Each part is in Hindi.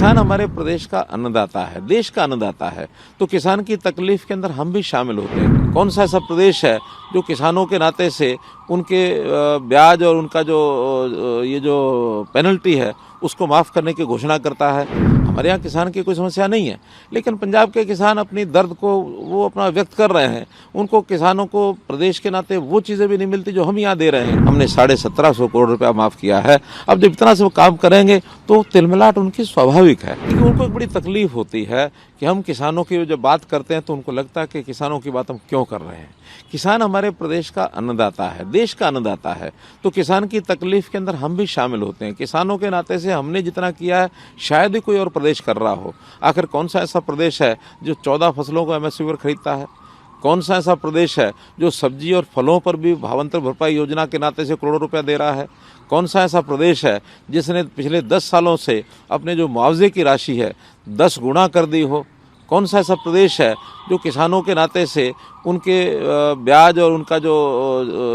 किसान हमारे प्रदेश का अन्नदाता है, देश का अन्नदाता है। तो किसान की तकलीफ के अंदर हम भी शामिल होते हैं। कौन सा ऐसा प्रदेश है जो किसानों के नाते से उनके ब्याज और उनका ये जो पेनल्टी है उसको माफ़ करने की घोषणा करता है। हमारे यहाँ किसान की कोई समस्या नहीं है, लेकिन पंजाब के किसान अपनी दर्द को वो अपना व्यक्त कर रहे हैं। उनको किसानों को प्रदेश के नाते वो चीज़ें भी नहीं मिलती जो हम यहाँ दे रहे हैं। हमने 1750 करोड़ रुपया माफ़ किया है। अब जब इतना से वो काम करेंगे तो तिलमिलाट उनकी स्वाभाविक है, क्योंकि उनको एक बड़ी तकलीफ होती है कि हम किसानों की जब बात करते हैं तो उनको लगता है कि किसानों की बात हम क्यों कर रहे हैं। किसान हमारे प्रदेश का अन्नदाता है, देश का अन्नदाता है। तो किसान की तकलीफ के अंदर हम भी शामिल होते हैं। किसानों के नाते से हमने जितना किया है शायद ही कोई और प्रदेश कर रहा हो। आखिर कौन सा ऐसा प्रदेश है जो 14 फसलों को एमएसपी पर खरीदता है? कौन सा ऐसा प्रदेश है जो सब्जी और फलों पर भी भावांतर भरपाई योजना के नाते से करोड़ों रुपया दे रहा है? कौन सा ऐसा प्रदेश है जिसने पिछले 10 सालों से अपने जो मुआवजे की राशि है 10 गुना कर दी हो? कौन सा ऐसा प्रदेश है जो किसानों के नाते से उनके ब्याज और उनका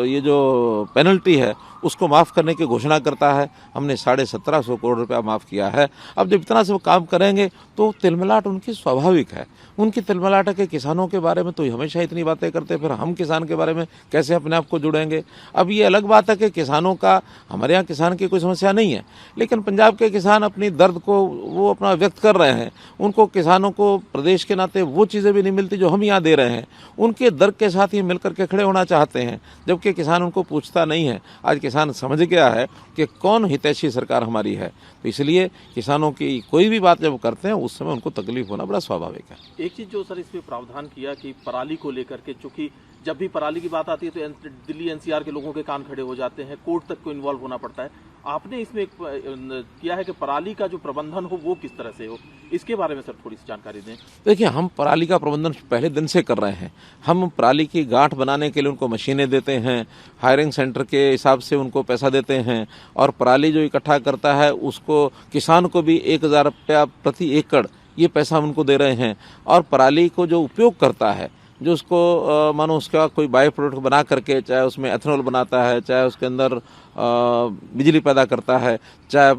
ये जो पेनल्टी है उसको माफ़ करने की घोषणा करता है? हमने 1750 करोड़ रुपया माफ़ किया है। अब जब इतना से वो काम करेंगे तो तिलमिलाट उनकी स्वाभाविक है। उनकी तिलमिलाट है कि किसानों के बारे में तो हमेशा इतनी बातें करते, फिर हम किसान के बारे में कैसे अपने आप को जुड़ेंगे? अब ये अलग बात है कि किसानों का, हमारे यहाँ किसान की कोई समस्या नहीं है, लेकिन पंजाब के किसान अपनी दर्द को वो अपना व्यक्त कर रहे हैं। उनको किसानों को प्रदेश के नाते वो चीज़ें भी नहीं मिलती जो हम यहाँ दे रहे हैं। उनके दर्द के साथ ही मिलकर के खड़े होना चाहते हैं, जबकि किसान उनको पूछता नहीं है। आज किसान समझ गया है कि कौन हितैषी सरकार हमारी है, तो इसलिए किसानों की कोई भी बात जब करते हैं उस समय उनको तकलीफ होना बड़ा स्वाभाविक है। एक चीज़ जो सर इसमें प्रावधान किया कि पराली को लेकर के, चूंकि जब भी पराली की बात आती है तो दिल्ली एनसीआर के लोगों के कान खड़े हो जाते हैं, कोर्ट तक को इन्वॉल्व होना पड़ता है। आपने इसमें एक किया है कि पराली का जो प्रबंधन हो वो किस तरह से हो, इसके बारे में सर थोड़ी सी जानकारी दें। देखिए, हम पराली का प्रबंधन पहले दिन से कर रहे हैं। हम पराली की गांठ बनाने के लिए उनको मशीनें देते हैं, हायरिंग सेंटर के हिसाब से उनको पैसा देते हैं, और पराली जो इकट्ठा करता है उसको किसान को भी 1000 रुपया प्रति एकड़ ये पैसा हम उनको दे रहे हैं। और पराली को जो उपयोग करता है, जो उसको मानो उसका कोई बाई प्रोडक्ट बना करके, चाहे उसमें एथेनॉल बनाता है, चाहे उसके अंदर बिजली पैदा करता है, चाहे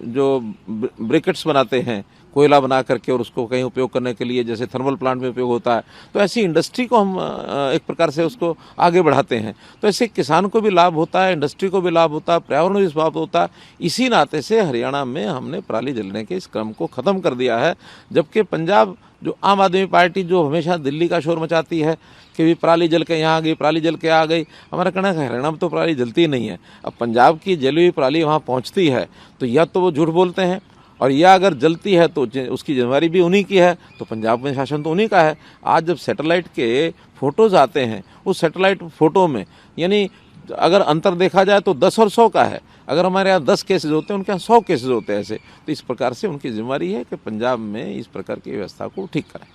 जो ब्रिकेट्स बनाते हैं कोयला बना करके और उसको कहीं उपयोग करने के लिए, जैसे थर्मल प्लांट में उपयोग होता है, तो ऐसी इंडस्ट्री को हम एक प्रकार से उसको आगे बढ़ाते हैं। तो ऐसे किसान को भी लाभ होता है, इंडस्ट्री को भी लाभ होता है, पर्यावरण भी लाभ होता है। इसी नाते से हरियाणा में हमने पराली जलने के इस क्रम को ख़त्म कर दिया है। जबकि पंजाब, जो आम आदमी पार्टी जो हमेशा दिल्ली का शोर मचाती है कि भी पराली जल के यहाँ आ गई, पराली जल के आ गई, हमारा कहना है हरियाणा में तो पराली जलती ही नहीं है। अब पंजाब की जली हुई पराली वहाँ पहुँचती है तो या तो वो झूठ बोलते हैं, और या अगर जलती है तो उसकी जिम्मेदारी भी उन्हीं की है। तो पंजाब में शासन तो उन्हीं का है। आज जब सैटेलाइट के फोटोज़ आते हैं, उस सैटेलाइट फ़ोटो में यानी अगर अंतर देखा जाए तो 10 और 100 का है। अगर हमारे यहाँ 10 केसेस होते हैं, उनके यहाँ 100 केसेस होते हैं ऐसे। तो इस प्रकार से उनकी जिम्मेदारी है कि पंजाब में इस प्रकार की व्यवस्था को ठीक करें।